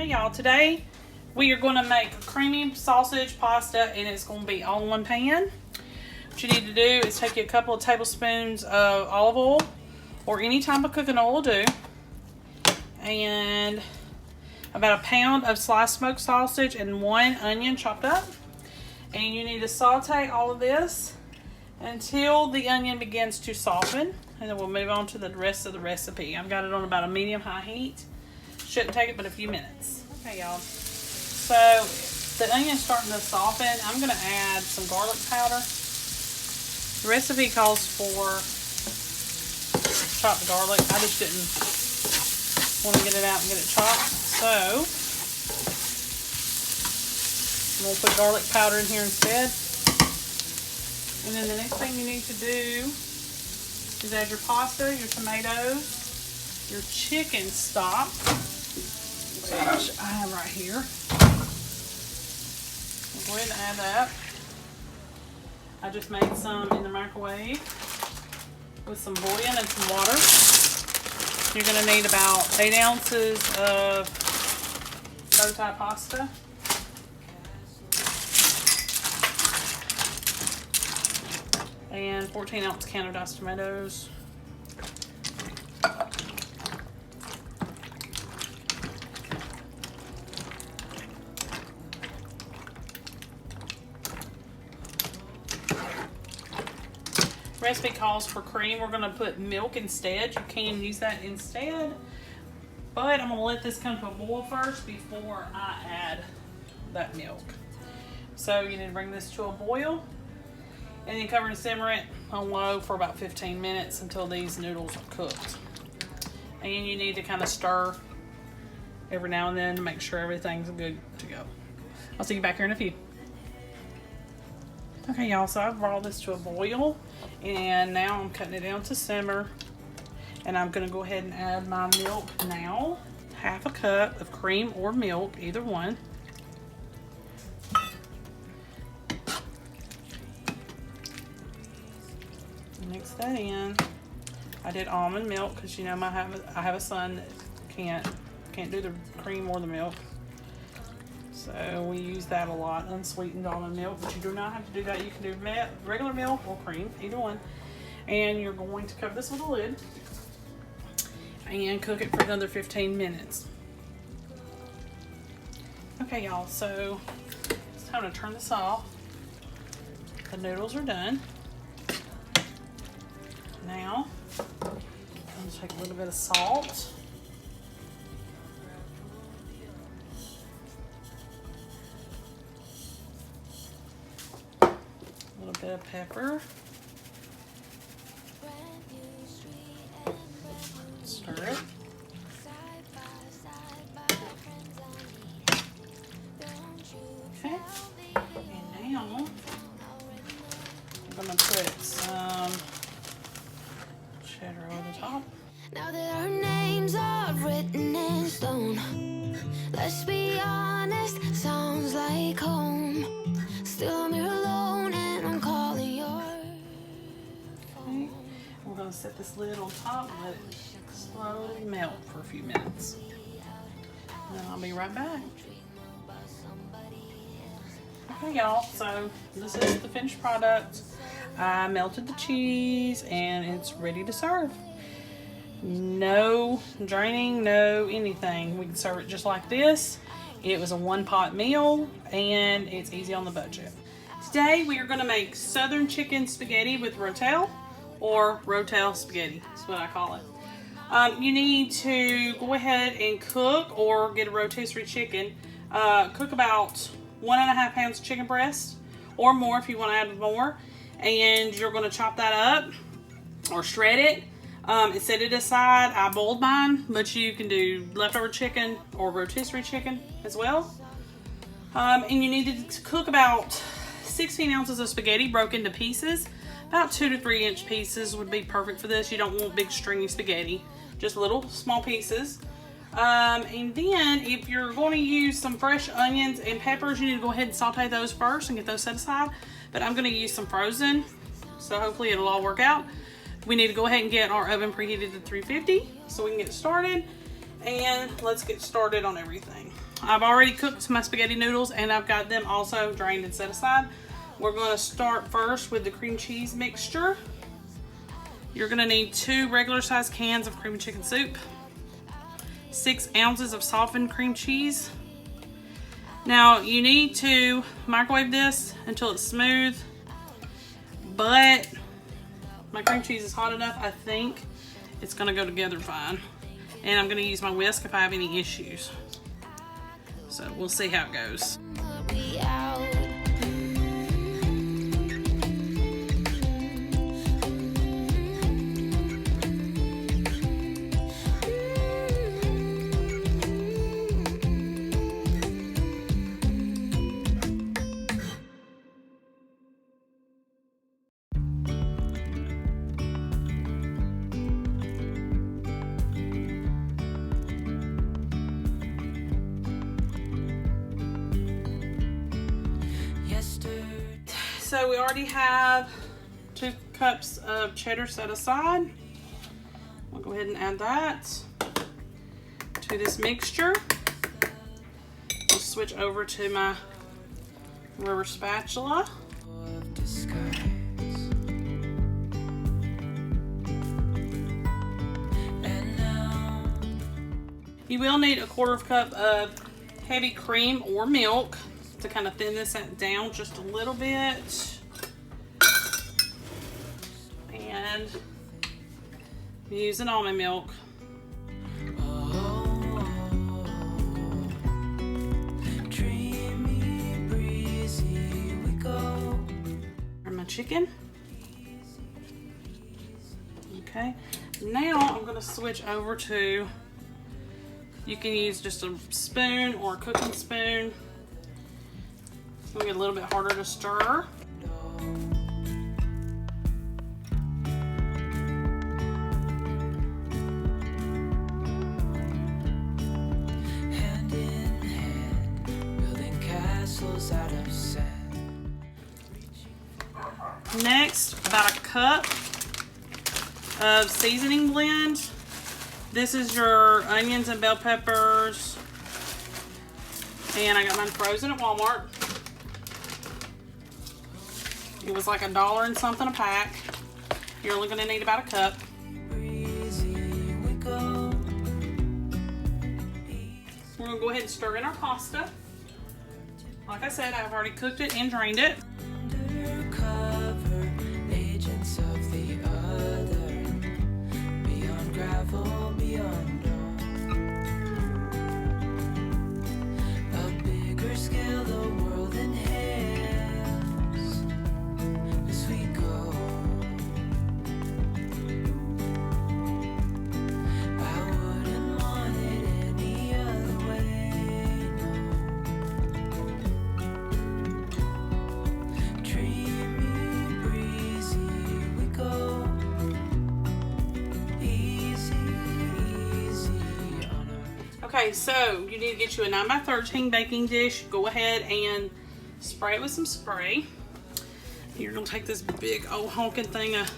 Hey y'all, today we are going to make creamy sausage pasta and it's going to be all in one pan. What you need to do is take you a couple of tablespoons of olive oil or any type of cooking oil will do, and about a pound of sliced smoked sausage and 1 onion chopped up. And you need to saute all of this until the onion begins to soften, and then we'll move on to the rest of the recipe. I've got it on about a medium-high heat. Shouldn't take it but a few minutes. Okay, y'all. So the onion's starting to soften. I'm going to add some garlic powder. The recipe calls for chopped garlic. I just didn't want to get it out and get it chopped. So I'm going to put garlic powder in here instead. And then the next thing you need to do is add your pasta, your tomatoes, your chicken stock, which I have right here. I'll go ahead and add that. I just made some in the microwave with some bouillon and some water. You're going to need about 8 ounces of Rotel pasta. And 14-ounce can of diced tomatoes. Recipe calls for cream. We're going to put milk instead. You can use that instead, but I'm going to let this come to a boil first before I add that milk. So you need to bring this to a boil and then cover and simmer it on low for about 15 minutes until these noodles are cooked. And you need to kind of stir every now and then to make sure everything's good to go. I'll see you back here in a few. Okay, y'all, so I've brought this to a boil and now I'm cutting it down to simmer, and I'm going to go ahead and add my milk now. Half a cup of cream or milk, either one. Mix that in. I did almond milk because you know I have a son that can't do the cream or the milk, so we use that a lot, unsweetened almond milk. But you do not have to do that. You can do regular milk or cream, either one. And you're going to cover this with a lid and cook it for another 15 minutes. Okay, y'all, so it's time to turn this off. The noodles are done. Now, I'm going to take a little bit of salt. A little bit of pepper. Stir it. Okay. And now, I'm going to put some cheddar over the top. Now that our names are written in stone, let's be honest, sounds like home. Still I'm here alone and I'm calling your phone. Okay. We're going to set this lid on top and let it slowly melt for a few minutes. And then I'll be right back. Okay, y'all, so this is the finished product. I melted the cheese and it's ready to serve. No draining, no anything. We can serve it just like this. It was a one-pot meal and it's easy on the budget. Today we are going to make southern chicken spaghetti with Rotel, or Rotel Spagetti. That's what I call it. You need to go ahead and cook or get a rotisserie chicken. Cook about 1.5 pounds of chicken breast or more if you want to add more. And you're going to chop that up or shred it and set it aside. I boiled mine, but you can do leftover chicken or rotisserie chicken as well. And you need to cook about 16 ounces of spaghetti broken into pieces. About 2 to 3 inch pieces would be perfect for this. You don't want big stringy spaghetti, just little small pieces. And then if you're going to use some fresh onions and peppers, you need to go ahead and saute those first and get those set aside. But I'm going to use some frozen, so hopefully it'll all work out. We need to go ahead and get our oven preheated to 350 so we can get started. And let's get started on everything. I've already cooked my spaghetti noodles and I've got them also drained and set aside. We're going to start first with the cream cheese mixture. You're going to need 2 regular sized cans of cream chicken soup, 6 ounces of softened cream cheese. Now you need to microwave this until it's smooth, but my cream cheese is hot enough. I think it's going to go together fine. And I'm going to use my whisk if I have any issues. So we'll see how it goes. So we already have 2 cups of cheddar set aside. I'll go ahead and add that to this mixture. I'll switch over to my rubber spatula. You will need a 1/4 cup of heavy cream or milk to kind of thin this down just a little bit. And I'm using almond milk. And my chicken. Okay, now I'm going to switch over to, you can use just a spoon or a cooking spoon. It's going to get a little bit harder to stir. Hand in hand, building castles out of sand. Next, about a cup of seasoning blend. This is your onions and bell peppers. And I got mine frozen at Walmart. It was like $1 and something a pack. You're only going to need about a cup. We're going to go ahead and stir in our pasta. Like I said, I've already cooked it and drained it. Undercover agents of the other, beyond gravel, beyond all. A bigger scale, the world inhales as we go. I wouldn't want it any other way, no. Dreamy, breezy, we go. Easy, easy on our. Okay, so you need to get you a 9x13 baking dish. Go ahead and spray it with some spray. You're going to take this big old honking thing of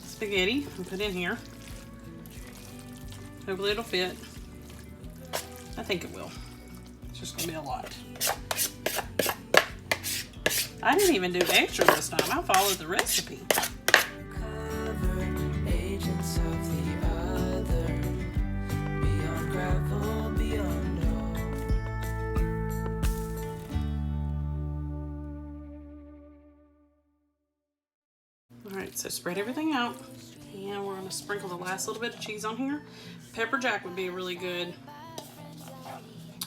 spaghetti and put in here. Hopefully it'll fit. I think it will. It's just going to be a lot. I didn't even do extra this time. I followed the recipe. Covered agents of the other, beyond gravel, beyond all. Alright, so spread everything out. And we're going to sprinkle the last little bit of cheese on here. Pepper jack would be a really good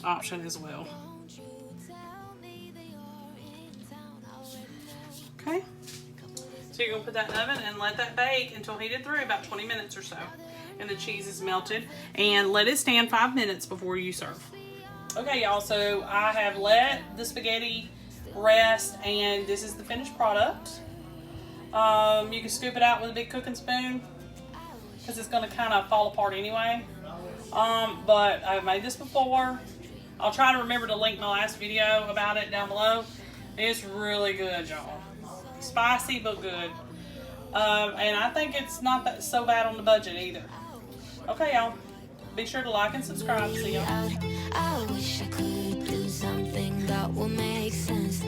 option as well. Okay, so you're going to put that in the oven and let that bake until heated through about 20 minutes or so. And the cheese is melted. And let it stand 5 minutes before you serve. Okay, y'all, so I have let the spaghetti rest and this is the finished product. You can scoop it out with a big cooking spoon because it's going to kind of fall apart anyway. But I've made this before. I'll try to remember to link my last video about it down below. It's really good, y'all. Spicy, but good. And I think it's not that so bad on the budget either. Okay, y'all. Be sure to like and subscribe. See y'all. I wish I could do something that will make sense.